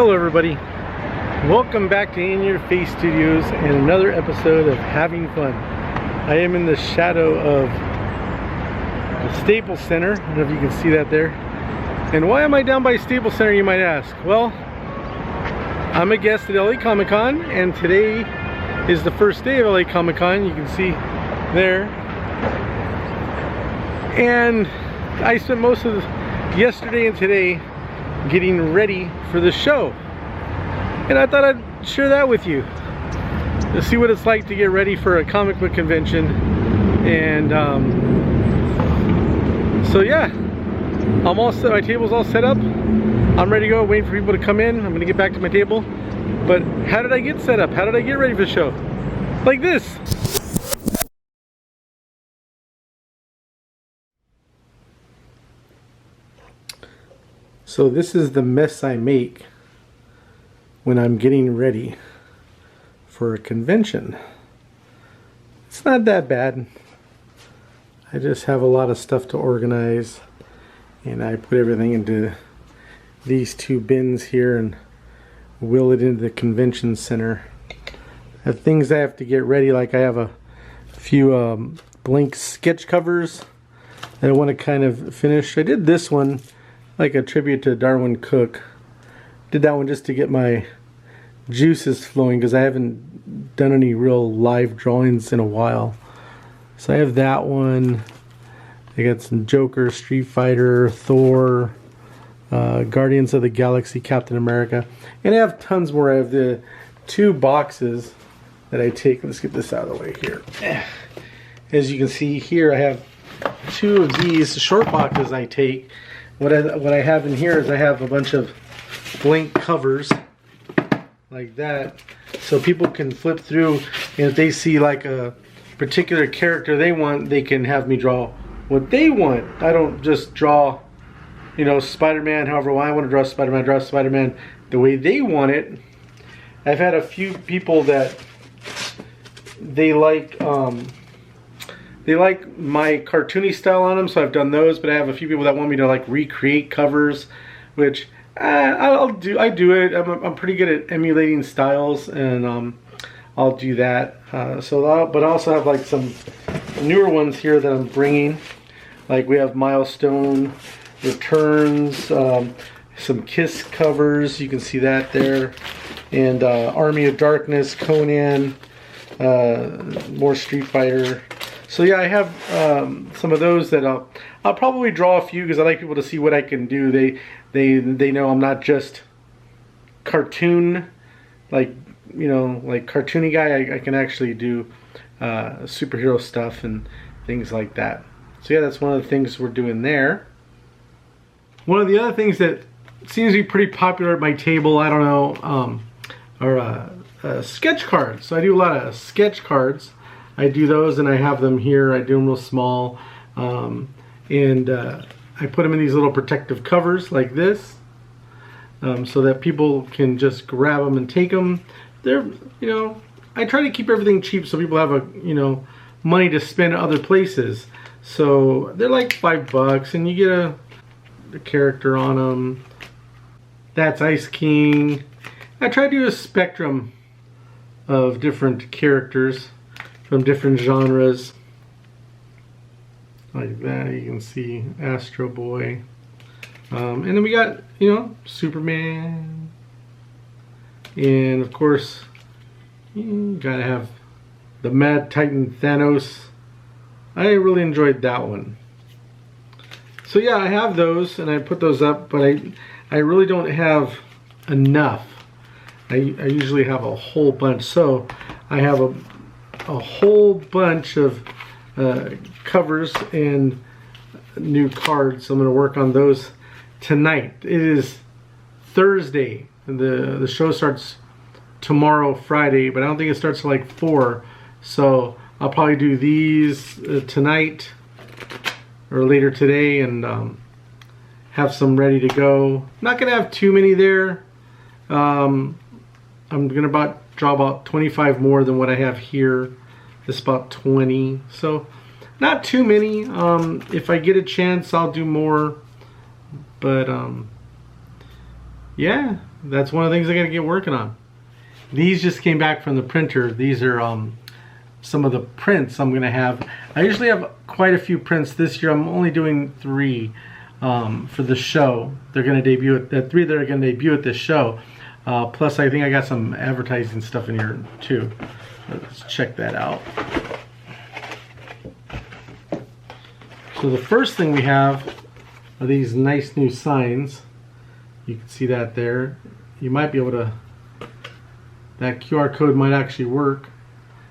Hello everybody, welcome back to In Your Face Studios and another episode of Having Fun. I am in the shadow of the Staples Center. I don't know if you can see that there. And why am I down by Staples Center, you might ask? Well, I'm a guest at LA Comic Con, and today is the first day of LA Comic Con. You can see there. And I spent most of yesterday and today getting ready for the show, and I thought I'd share that with you to see what it's like to get ready for a comic book convention. And so yeah, I'm all set. My table's all set up. I'm ready to go, waiting for people to come in. I'm gonna get back to my table. But how did I get set up? How did I get ready for the show? Like this. So this is the mess I make when I'm getting ready for a convention. It's not that bad. I just have a lot of stuff to organize, and I put everything into these two bins here and wheel it into the convention center. I have things I have to get ready, like I have a few blank sketch covers that I want to kind of finish. I did this one like a tribute to Darwin Cook. Did that one just to get my juices flowing, because I haven't done any real live drawings in a while. So I have that one. I got some Joker, Street Fighter, Thor, Guardians of the Galaxy, Captain America, and I have tons more. I have the two boxes that I take. Let's get this out of the way here. As you can see here, I have two of these short boxes I take. What I have in here is I have a bunch of blank covers like that, so people can flip through, and if they see like a particular character they want, they can have me draw what they want. I don't just draw, you know, Spider-Man however I want to draw Spider-Man. I draw Spider-Man the way they want it. I've had a few people that they like my cartoony style on them, so I've done those. But I have a few people that want me to like recreate covers, which I do it. I'm pretty good at emulating styles, and I'll do that. But I also have like some newer ones here that I'm bringing. Like we have Milestone Returns, some Kiss covers. You can see that there, and Army of Darkness, Conan, more Street Fighter. So yeah, I have some of those that I'll probably draw a few, because I like people to see what I can do. They know I'm not just cartoon, like, you know, like cartoony guy. I can actually do superhero stuff and things like that. So yeah, that's one of the things we're doing there. One of the other things that seems to be pretty popular at my table, I don't know, are sketch cards. So I do a lot of sketch cards. I do those, and I have them here. I do them real small, and I put them in these little protective covers like this, so that people can just grab them and take them. They're, you know, I try to keep everything cheap so people have a, you know, money to spend at other places. So they're like $5, and you get a character on them. That's Ice King. I try to do a spectrum of different characters from different genres, like that. You can see Astro Boy, and then we got, you know, Superman, and of course you gotta have the Mad Titan Thanos. I really enjoyed that one. So yeah, I have those, and I put those up, but I really don't have enough. I usually have a whole bunch, so I have a whole bunch of covers and new cards. So I'm going to work on those tonight. It is Thursday. The show starts tomorrow, Friday, but I don't think it starts till like 4. So I'll probably do these tonight or later today, and have some ready to go. Not going to have too many there. I'm going to draw about 25 more than what I have here. This is about 20, so not too many. If I get a chance, I'll do more, but yeah, that's one of the things I got to get working on. These just came back from the printer. These are some of the prints I'm gonna have. I usually have quite a few prints. This year I'm only doing 3 for the show. They're gonna debut at the 3 that are gonna debut at this show. Plus I think I got some advertising stuff in here too. Let's check that out. So the first thing we have are these nice new signs. You can see that there. You might be able to, that QR code might actually work.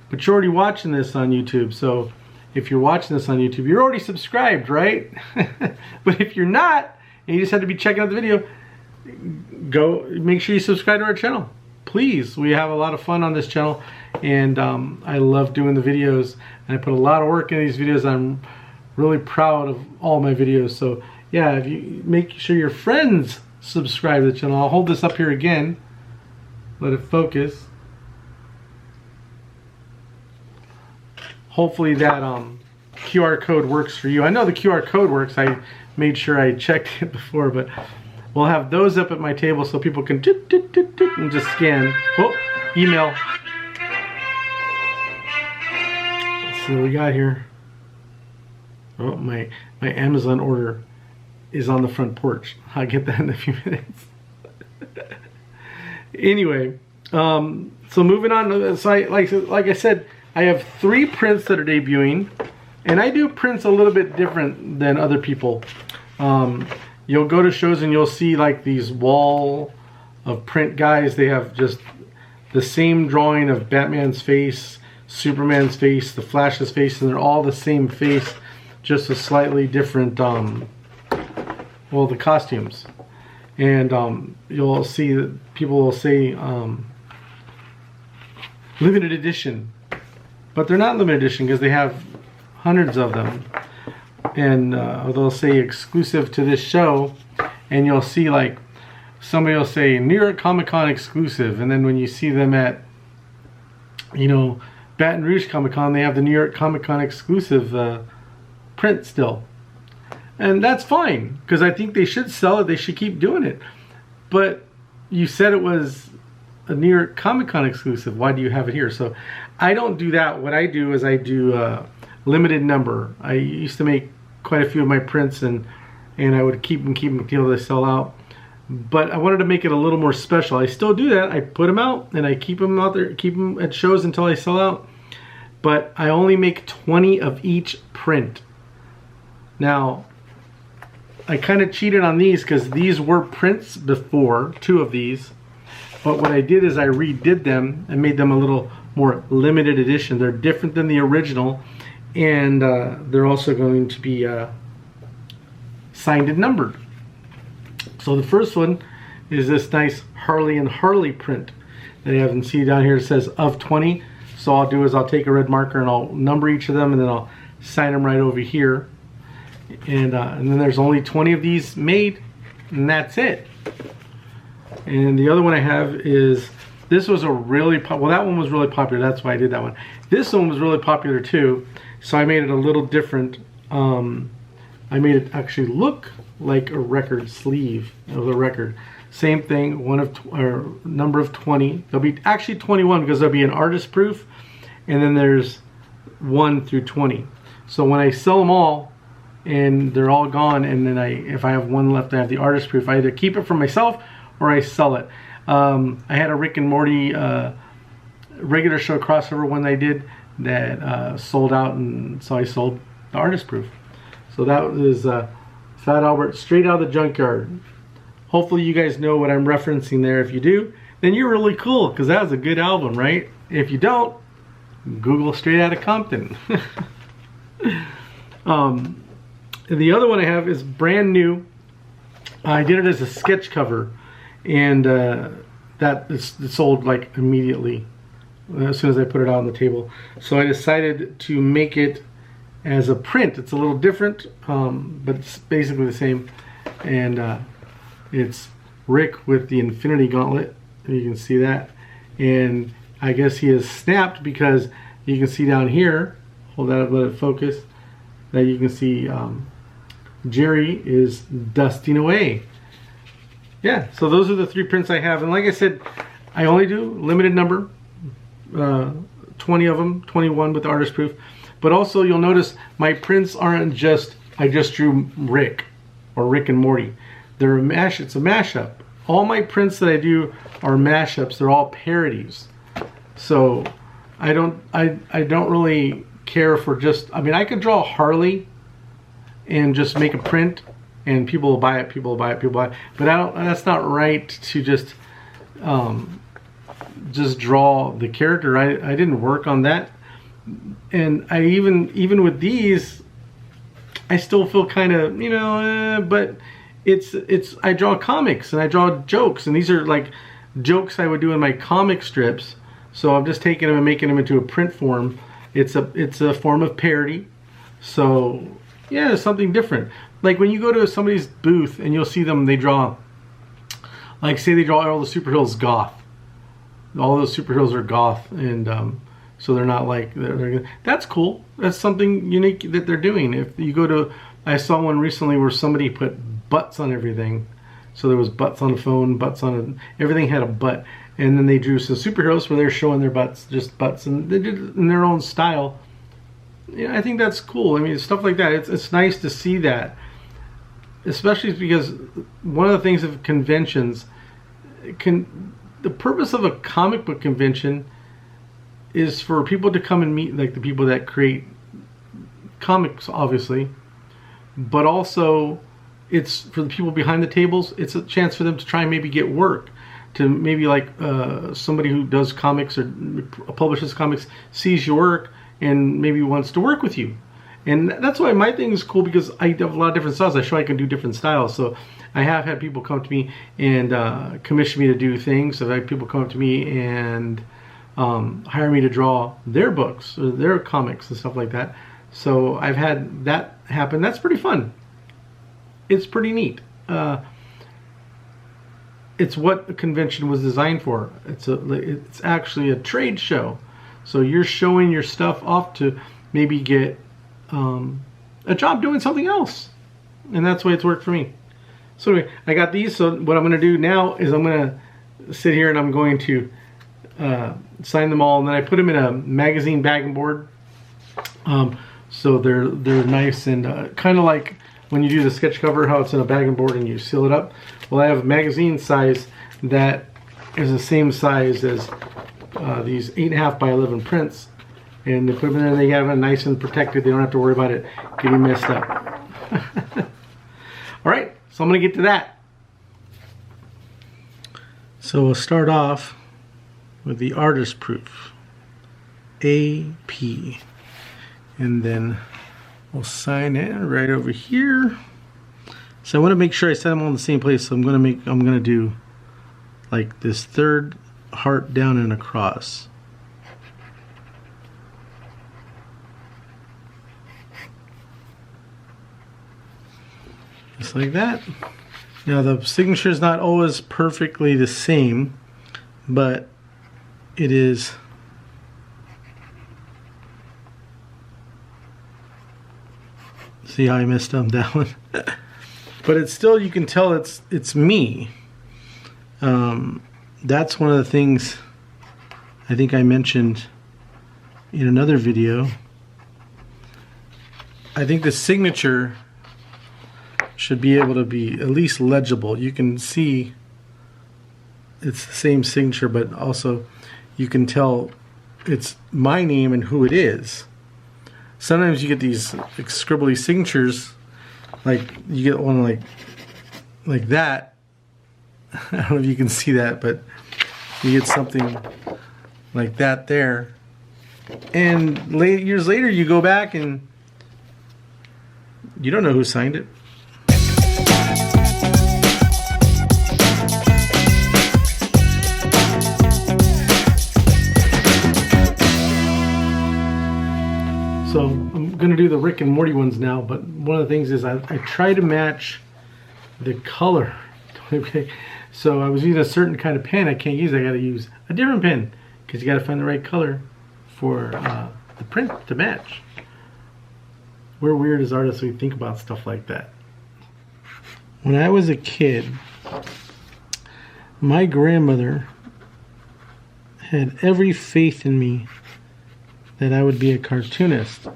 But you're already watching this on YouTube, so if you're watching this on YouTube, you're already subscribed, right? But if you're not, and you just have to be checking out the video, go make sure you subscribe to our channel. Please, we have a lot of fun on this channel, and I love doing the videos, and I put a lot of work in these videos. I'm really proud of all my videos. So yeah, if you make sure your friends subscribe to the channel. I'll hold this up here again. Let it focus. Hopefully that QR code works for you. I know the QR code works. I made sure I checked it before, but we'll have those up at my table so people can doot, doot, doot, doot, and just scan. Oh, email. Let's see what we got here. Oh, my Amazon order is on the front porch. I'll get that in a few minutes. Anyway, so moving on. So like I said, I have 3 prints that are debuting, and I do prints a little bit different than other people. You'll go to shows and you'll see like these wall of print guys. They have just the same drawing of Batman's face, Superman's face, the Flash's face, and they're all the same face, just a slightly different, well, the costumes. And you'll see that people will say limited edition. But they're not limited edition because they have hundreds of them. And they'll say exclusive to this show. And you'll see like, somebody will say New York Comic Con exclusive. And then when you see them at, you know, Baton Rouge Comic Con, they have the New York Comic Con exclusive print still. And that's fine, because I think they should sell it. They should keep doing it. But you said it was a New York Comic Con exclusive. Why do you have it here? So I don't do that. What I do is I do limited number. I used to make quite a few of my prints, and I would keep them until they sell out. But I wanted to make it a little more special. I still do that. I put them out and I keep them out there, keep them at shows until they sell out. But I only make 20 of each print. Now, I kind of cheated on these because these were prints before, 2 of these. But what I did is I redid them and made them a little more limited edition. They're different than the original, and they're also going to be signed and numbered. So the first one is this nice Harley and Harley print that you haven't seen down here. It says of 20. So all I'll do is I'll take a red marker and I'll number each of them, and then I'll sign them right over here. And then there's only 20 of these made, and that's it. And the other one I have is, this was a really well, that one was really popular. That's why I did that one. This one was really popular too, so I made it a little different. I made it actually look like a record sleeve of the record. Same thing, number of 20. There'll be actually 21 because there'll be an artist proof, and then there's 1 through 20. So when I sell them all and they're all gone, and then if I have one left, I have the artist proof. I either keep it for myself or I sell it. I had a Rick and Morty regular show crossover one they did that sold out, and so I sold the artist proof. So that was Fat Albert, straight out of the junkyard. Hopefully you guys know what I'm referencing there. If you do, then you're really cool, because that was a good album, right? If you don't, Google Straight Outta Compton. The other one I have is brand new. I did it as a sketch cover, and that is sold like immediately as soon as I put it out on the table. So I decided to make it as a print. It's a little different, but it's basically the same. And it's Rick with the Infinity Gauntlet. You can see that. And I guess he is snapped because you can see down here, hold that up, let it focus, that you can see Jerry is dusting away. yeah, so those are the 3 prints I have. And like I said, I only do limited number, 20 of them, 21 with the artist proof. But also you'll notice my prints aren't just, I just drew Rick or Rick and Morty. They're it's a mashup. All my prints that I do are mashups. They're all parodies. So I don't really care for just, I mean, I could draw Harley and just make a print and people will buy it, people will buy it, people will buy it. But that's not right to just draw the character. I didn't work on that. And I even with these, I still feel kind of, you know, but it's I draw comics and I draw jokes, and these are like jokes I would do in my comic strips. So I'm just taking them and making them into a print form. It's a form of parody. So yeah, it's something different. Like when you go to somebody's booth and you'll see them, they draw, like say they draw all the superheroes goth. All those superheroes are goth, and so they're not like that's cool. That's something unique that they're doing. If you go to, I saw one recently where somebody put butts on everything. So there was butts on the phone, butts on everything had a butt, and then they drew some superheroes where they're showing their butts, just butts, and they did it in their own style. Yeah, I think that's cool. I mean, stuff like that. It's nice to see that, especially because one of the things of conventions the purpose of a comic book convention is for people to come and meet, like the people that create comics, obviously, but also it's for the people behind the tables. It's a chance for them to try and maybe get work, to maybe like somebody who does comics or publishes comics sees your work and maybe wants to work with you. And that's why my thing is cool, because I have a lot of different styles. I show I can do different styles. So I have had people come to me and commission me to do things. I've had people come up to me and hire me to draw their books or their comics and stuff like that. So I've had that happen. That's pretty fun. It's pretty neat. It's what a convention was designed for. It's actually a trade show. So you're showing your stuff off to maybe get a job doing something else. And that's the way it's worked for me. So anyway, I got these. So what I'm going to do now is I'm going to sit here and I'm going to sign them all, and then I put them in a magazine bagging board. So they're nice and kind of like when you do the sketch cover, how it's in a bagging board and you seal it up. Well, I have a magazine size that is the same size as these 8.5 by 11 prints, and they put them in there and they have it nice and protected. They don't have to worry about it getting messed up. All right, so I'm going to get to that. So we'll start off with the artist proof, AP, and then we'll sign in right over here. So I want to make sure I set them all in the same place. So I'm gonna do like this third heart down and across. Just like that. Now the signature is not always perfectly the same, but it is. See how I messed up that one? But it's still, you can tell it's me. That's one of the things I think I mentioned in another video. I think the signature should be able to be at least legible. You can see it's the same signature, but also you can tell it's my name and who it is. Sometimes you get these like scribbly signatures, like you get one like that. I don't know if you can see that, but you get something like that there. And years later you go back and you don't know who signed it. So I'm going to do the Rick and Morty ones now, but one of the things is I try to match the color. Okay, so I was using a certain kind of pen I can't use. I got to use a different pen because you got to find the right color for the print to match. We're weird as artists, we think about stuff like that. When I was a kid, my grandmother had every faith in me that I would be a cartoonist.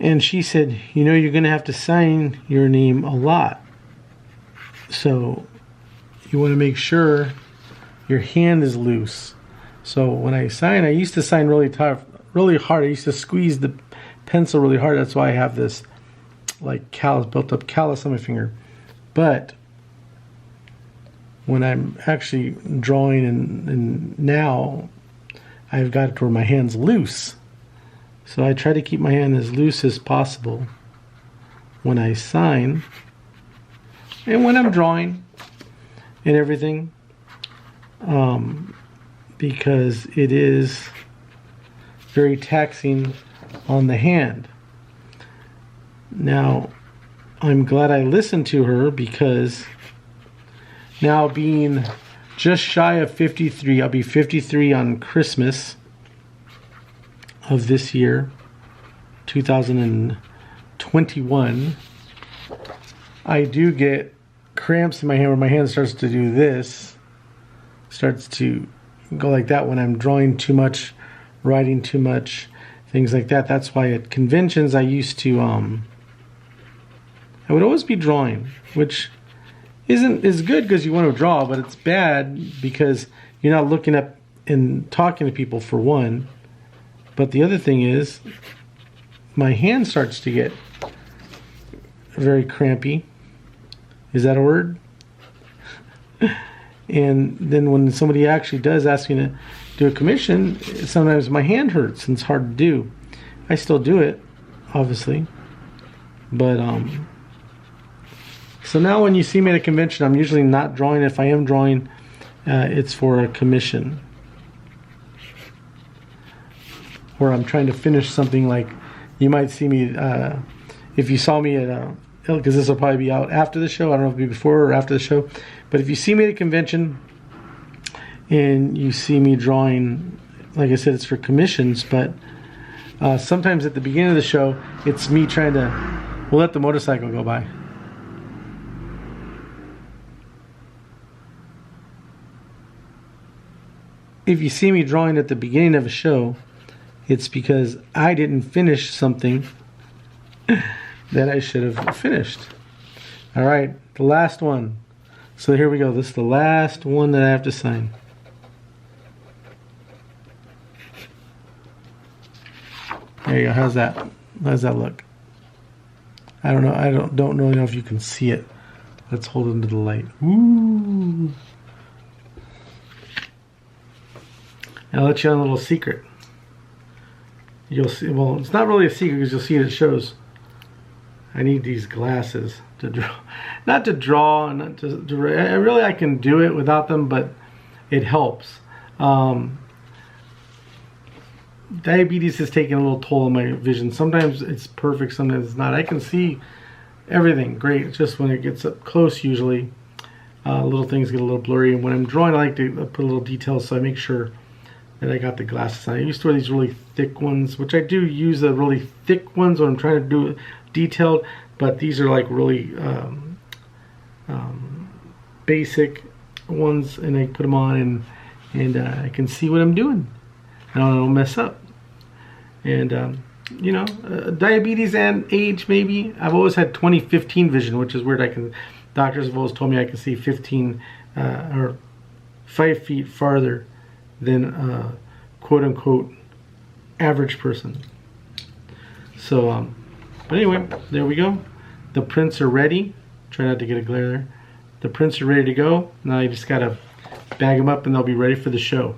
And she said, you know, you're going to have to sign your name a lot. So you want to make sure your hand is loose. So when I sign, I used to sign really tough, really hard. I used to squeeze the pencil really hard. That's why I have this like callus, built up callus on my finger. But when I'm actually drawing and now I've got it to where my hand's loose. So I try to keep my hand as loose as possible when I sign and when I'm drawing and everything, because it is very taxing on the hand. Now, I'm glad I listened to her, because now being just shy of 53, I'll be 53 on Christmas of this year, 2021. I do get cramps in my hand where my hand starts to do this, starts to go like that when I'm drawing too much, writing too much, things like that. That's why at conventions I used to, I would always be drawing, which is good because you want to draw, but it's bad because you're not looking up and talking to people, for one. But the other thing is, my hand starts to get very crampy. Is that a word? And then when somebody actually does ask me to do a commission, sometimes my hand hurts and it's hard to do. I still do it, obviously. But, so now when you see me at a convention, I'm usually not drawing. If I am drawing, it's for a commission. Or I'm trying to finish something. Like, you might see me, if you saw me at, because this will probably be out after the show. I don't know if it'll be before or after the show. But if you see me at a convention and you see me drawing, like I said, it's for commissions. But sometimes at the beginning of the show, it's me trying to, we'll let the motorcycle go by. If you see me drawing at the beginning of a show, it's because I didn't finish something that I should have finished. All right, the last one. So here we go. This is the last one that I have to sign. There you go. How's that? How does that look? I don't know. I don't really know if you can see it. Let's hold it into the light. Ooh. And I'll let you on a little secret. You'll see. Well, it's not really a secret because you'll see it shows. I need these glasses to draw, not to draw, not to really I can do it without them, but it helps. Diabetes has taken a little toll on my vision. Sometimes it's perfect, sometimes it's not. I can see everything great. It's just when it gets up close, usually little things get a little blurry. And when I'm drawing, I like to put a little details, so I make sure that I got the glasses on. I used to wear these really thick ones, which I do use the really thick ones when I'm trying to do it detailed, but these are like really basic ones, and I put them on and I can see what I'm doing. I don't mess up. And you know, diabetes and age, maybe. I've always had 20/15 vision, which is weird. Doctors have always told me I can see 15 or 5 feet farther than quote unquote average person. So but anyway, there we go. The prints are ready. Try not to get a glare there. The prints are ready to go. Now you just gotta bag them up and they'll be ready for the show.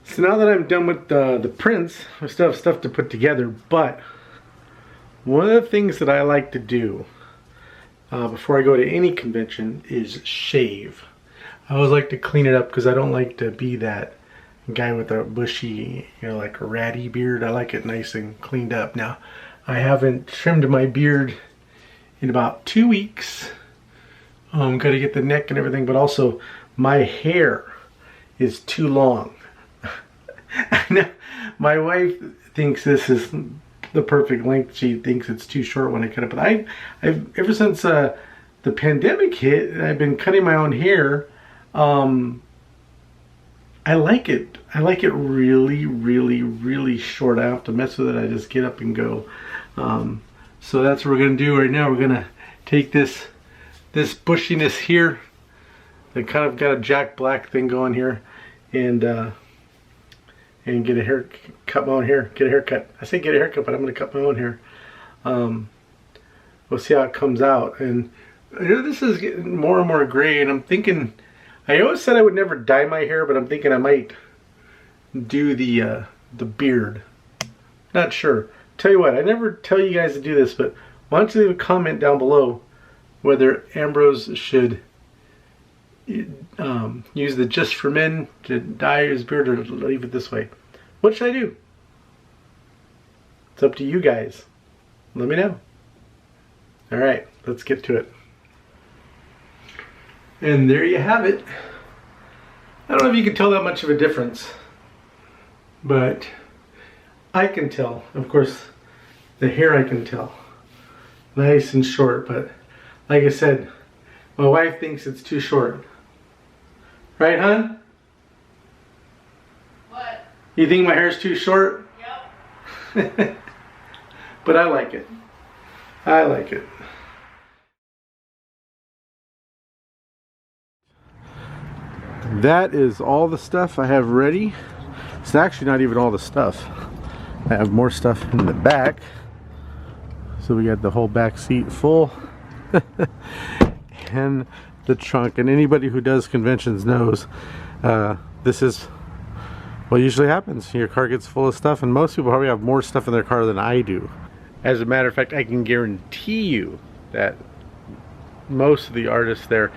So now that I'm done with the prints, I still have stuff to put together, but one of the things that I like to do before I go to any convention is shave. I always like to clean it up because I don't like to be that guy with a bushy, you know, like a ratty beard. I like it nice and cleaned up. Now, I haven't trimmed my beard in about 2 weeks. Got to get the neck and everything, but also my hair is too long. I know my wife thinks this is the perfect length. She thinks it's too short when I cut it, but I've ever since the the pandemic hit and I've been cutting my own hair, I like it. I like it really, really, really short. I don't have to mess with it. I just get up and go. So that's what we're gonna do right now. We're gonna take this bushiness here. I kind of got a Jack Black thing going here, and get a hair, cut my own hair, get a haircut. I say get a haircut, but I'm gonna cut my own hair. We'll see how it comes out. And you know, this is getting more and more gray, and I'm thinking, I always said I would never dye my hair, but I'm thinking I might do the beard. Not sure. Tell you what, I never tell you guys to do this, but why don't you leave a comment down below whether Ambrose should use the Just for Men to dye his beard or leave it this way. What should I do? It's up to you guys. Let me know. Alright, let's get to it. And there you have it. I don't know if you can tell that much of a difference, but I can tell. Of course, the hair I can tell. Nice and short, but like I said, my wife thinks it's too short. Right, hon? What? You think my hair's too short? Yep. But I like it. I like it. That is all the stuff I have ready. It's actually not even all the stuff. I have more stuff in the back. So we got the whole back seat full. And the trunk. And anybody who does conventions knows this is what usually happens. Your car gets full of stuff, and most people probably have more stuff in their car than I do. As a matter of fact, I can guarantee you that most of the artists there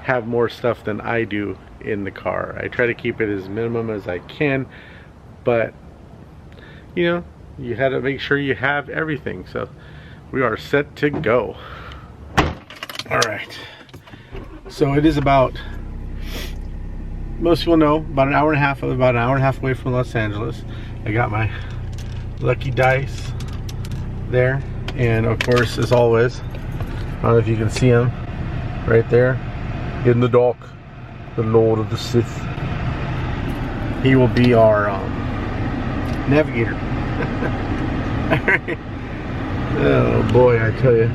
have more stuff than I do in the car. I try to keep it as minimum as I can, but you know, you had to make sure you have everything. So we are set to go. All right, so it is about, most people know, about an hour and a half away from Los Angeles. I got my lucky dice there, and of course, as always, I don't know if you can see him right there in the dark, the Lord of the Sith. He will be our navigator. Alright. Oh boy, I tell you.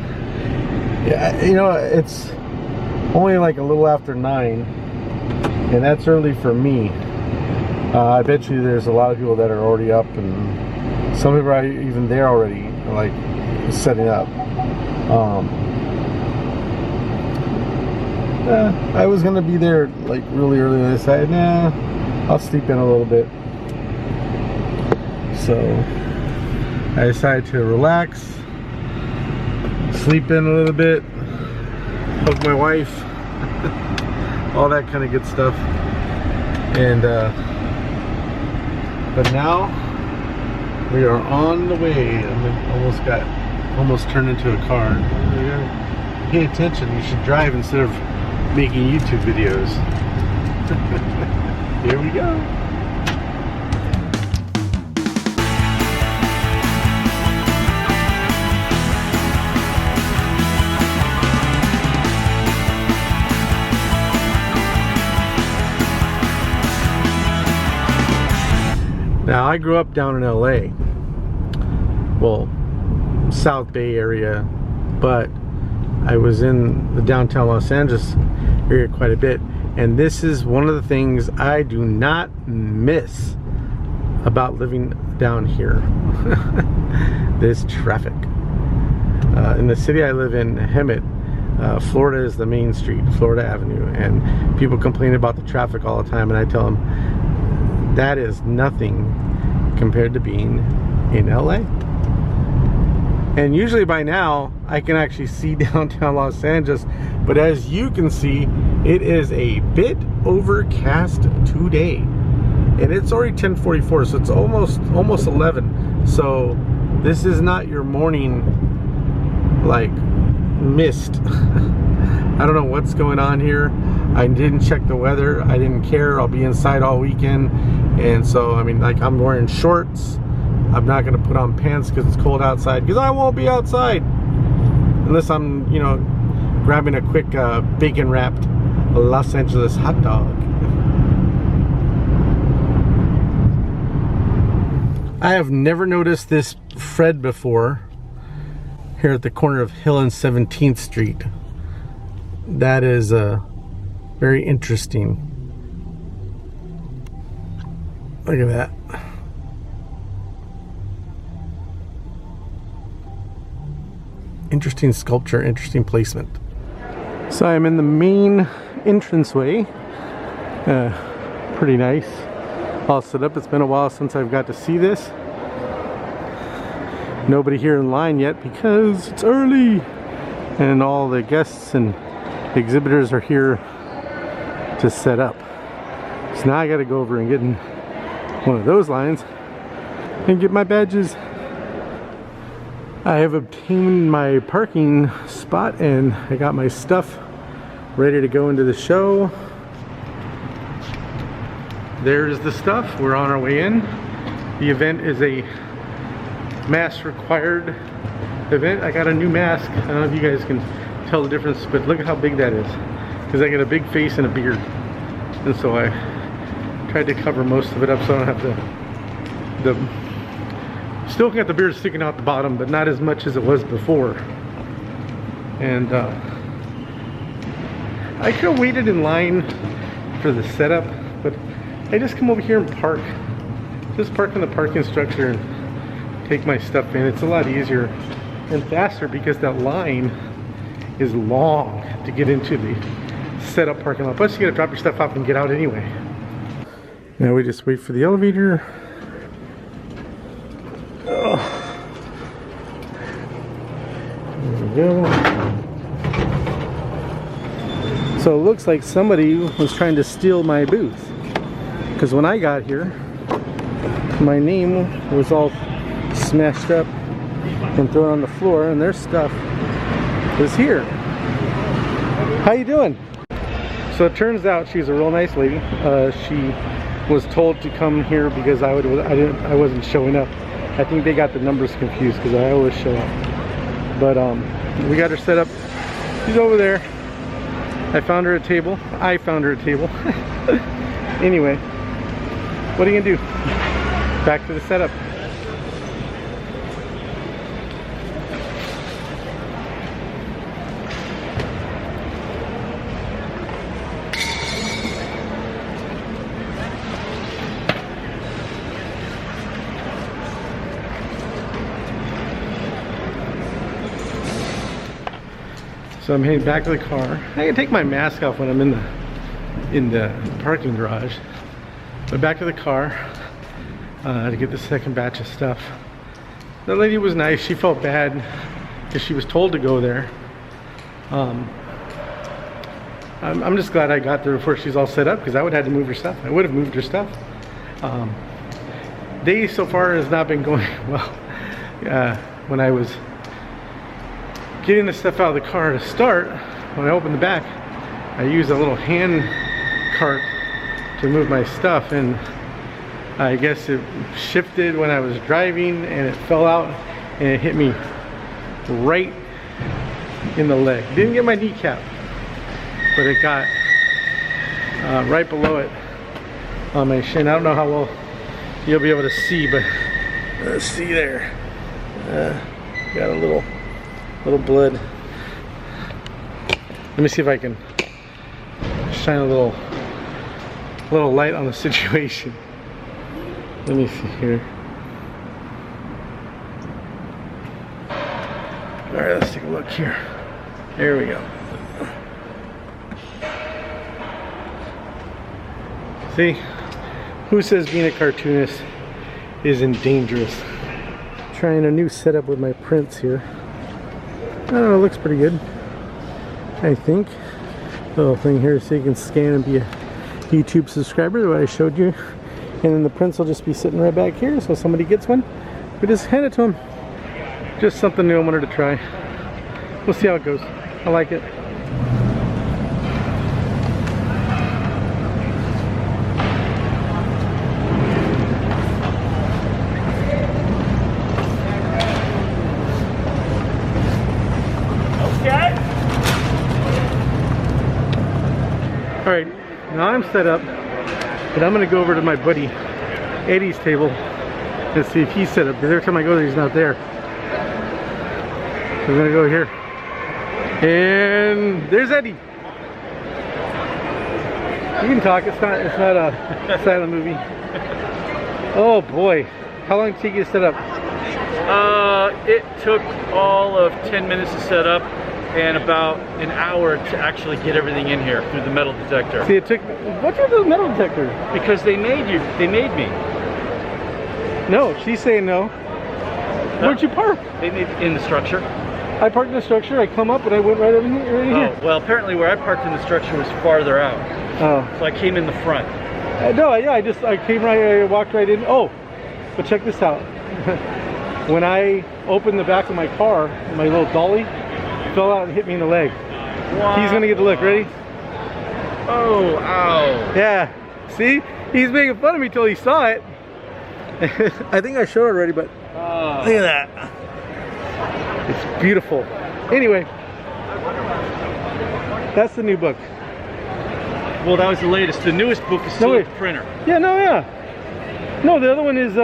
Yeah, you know, it's only like a little after 9, and that's early for me. I bet you there's a lot of people that are already up, and some people are even there already, like setting up. I was gonna be there like really early, and I decided, nah, I'll sleep in a little bit. So I decided to relax, sleep in a little bit, hug my wife, all that kind of good stuff. And but now we are on the way. I almost turned into a car. You gotta pay attention. You should drive instead of making YouTube videos. Here we go. Now, I grew up down in LA, well, South Bay area, but I was in the downtown Los Angeles area quite a bit, and this is one of the things I do not miss about living down here. This traffic. In the city I live in, Hemet, Florida is the main street, Florida Avenue, and people complain about the traffic all the time, and I tell them that is nothing compared to being in LA. And usually by now I can actually see downtown Los Angeles, but as you can see, it is a bit overcast today, and it's already 10:44, so it's almost 11. So this is not your morning like mist. I don't know what's going on here. I didn't check the weather. I didn't care. I'll be inside all weekend, and so I mean, like, I'm wearing shorts. I'm not gonna put on pants because it's cold outside, because I won't be outside unless I'm, you know, grabbing a quick bacon wrapped Los Angeles hot dog. I have never noticed this Fred before here at the corner of Hill and 17th Street. That is very interesting. Look at that. Interesting sculpture, interesting placement. So I'm in the main entranceway. Pretty nice. All set up. It's been a while since I've got to see this. Nobody here in line yet because it's early. And all the guests and exhibitors are here to set up. So now I gotta go over and get in one of those lines and get my badges. I have obtained my parking spot and I got my stuff ready to go into the show. There's the stuff. We're on our way in. The event is a mask required event. I got a new mask. I don't know if you guys can tell the difference, but look at how big that is. Because I got a big face and a beard. And so I tried to cover most of it up so I don't have the still got the beard sticking out the bottom, but not as much as it was before. And I could have waited in line for the setup, but I just come over here and park. Just park in the parking structure and take my stuff in. It's a lot easier and faster because that line is long to get into the setup parking lot. Plus you gotta drop your stuff off and get out anyway. Now we just wait for the elevator. There we go. So it looks like somebody was trying to steal my booth, because when I got here my name was all smashed up and thrown on the floor and their stuff was here. How you doing? So it turns out she's a real nice lady. She was told to come here because I wasn't showing up. I think they got the numbers confused because I always show up. But we got her set up. She's over there. I found her a table. I found her a table. Anyway, what are you gonna do? Back to the setup. So I'm heading back to the car. I can take my mask off when I'm in the parking garage. But back to the car to get the second batch of stuff. The lady was nice. She felt bad because she was told to go there. I'm just glad I got there before she's all set up because I would have had to move her stuff. I would have moved her stuff. Day so far has not been going well. When I was getting the stuff out of the car to start, when I opened the back, I used a little hand cart to move my stuff, and I guess it shifted when I was driving and it fell out and it hit me right in the leg. Didn't get my kneecap, but it got right below it on my shin. I don't know how well you'll be able to see, but let's see there. Got a little blood. Let me see if I can shine a little light on the situation. Let me see here. All right, let's take a look here. There we go. See, who says being a cartoonist isn't dangerous? Trying a new setup with my prints here. I don't know, it looks pretty good, I think. Little thing here so you can scan and be a YouTube subscriber, what I showed you. And then the prints will just be sitting right back here, so if somebody gets one, we just hand it to them. Just something new I wanted to try. We'll see how it goes. I like it. I'm set up, but I'm gonna go over to my buddy Eddie's table and see if he's set up, because every time I go there he's not there. So I'm gonna go here. And there's Eddie. You can talk, it's not a silent movie. Oh boy. How long did it take you to set up? It took all of 10 minutes to set up and about an hour to actually get everything in here through the metal detector. See, it took, what's with the metal detector? Because they made me. No, she's saying no. Where'd you park? They made in the structure. I parked in the structure, I come up and I went right over here. Right here. Well, apparently where I parked in the structure was farther out. Oh. So I came in the front. No, yeah, I came right, I walked right in. Oh, but check this out. When I opened the back of my car, my little dolly fell out and hit me in the leg. Wow. He's gonna get the look. Ready? Oh, ow. Yeah. See? He's making fun of me till he saw it. I think I showed it already, but look at that. It's beautiful. Anyway, that's the new book. Well, that was the latest. The newest book is still at the printer. Yeah, no, the other one is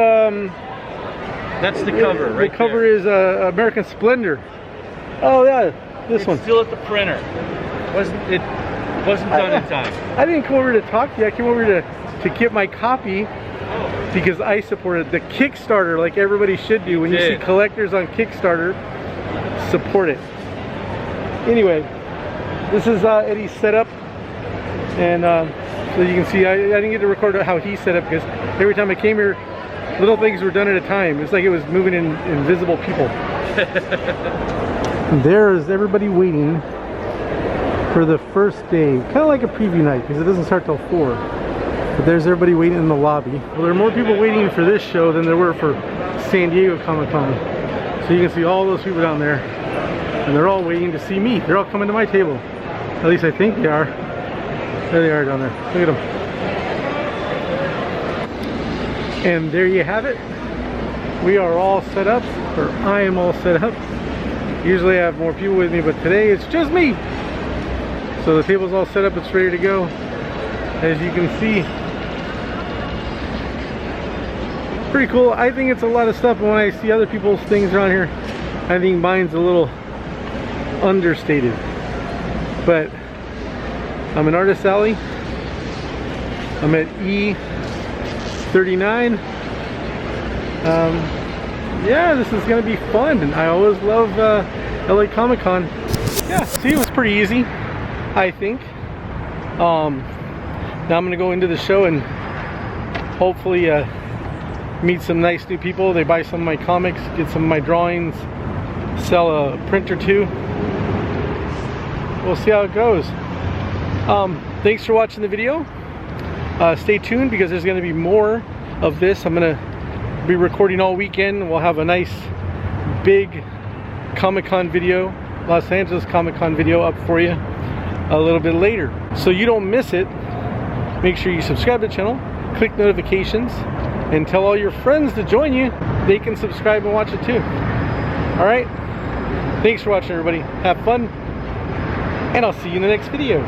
that's the cover, right? The cover is American Splendor. Oh yeah, this one. Still at the printer. It wasn't done in time. I didn't come over to talk to you. I came over to get my copy because I supported the Kickstarter, like everybody should do. When you see collectors on Kickstarter, support it. Anyway, this is Eddie's setup, and so you can see I didn't get to record how he set up because every time I came here, little things were done at a time. It's like it was moving in invisible people. There is everybody waiting for the first day, kind of like a preview night because it doesn't start till 4. But there's everybody waiting in the lobby. Well, there are more people waiting for this show than there were for San Diego Comic-Con. So you can see all those people down there, and they're all waiting to see me. They're all coming to my table. At least I think they are. There they are down there. Look at them. And there you have it. We are all set up, or I am all set up. Usually I have more people with me, but today it's just me. So the table's all set up, it's ready to go. As you can see, pretty cool. I think it's a lot of stuff, and when I see other people's things around here, I think mine's a little understated. But I'm in Artist Alley. I'm at E39. Yeah, this is gonna be fun, and I always love LA Comic Con. Yeah, see, it was pretty easy, I think. Now I'm gonna go into the show and hopefully meet some nice new people. They buy some of my comics, get some of my drawings, sell a print or two. We'll see how it goes. Thanks for watching the video. Stay tuned because there's gonna be more of this. I'm gonna be recording all weekend. We'll have a nice big Comic-Con video, Los Angeles Comic-Con video up for you a little bit later. So you don't miss it, make sure you subscribe to the channel, click notifications, and tell all your friends to join you. They can subscribe and watch it too. Alright? Thanks for watching, everybody. Have fun, and I'll see you in the next video.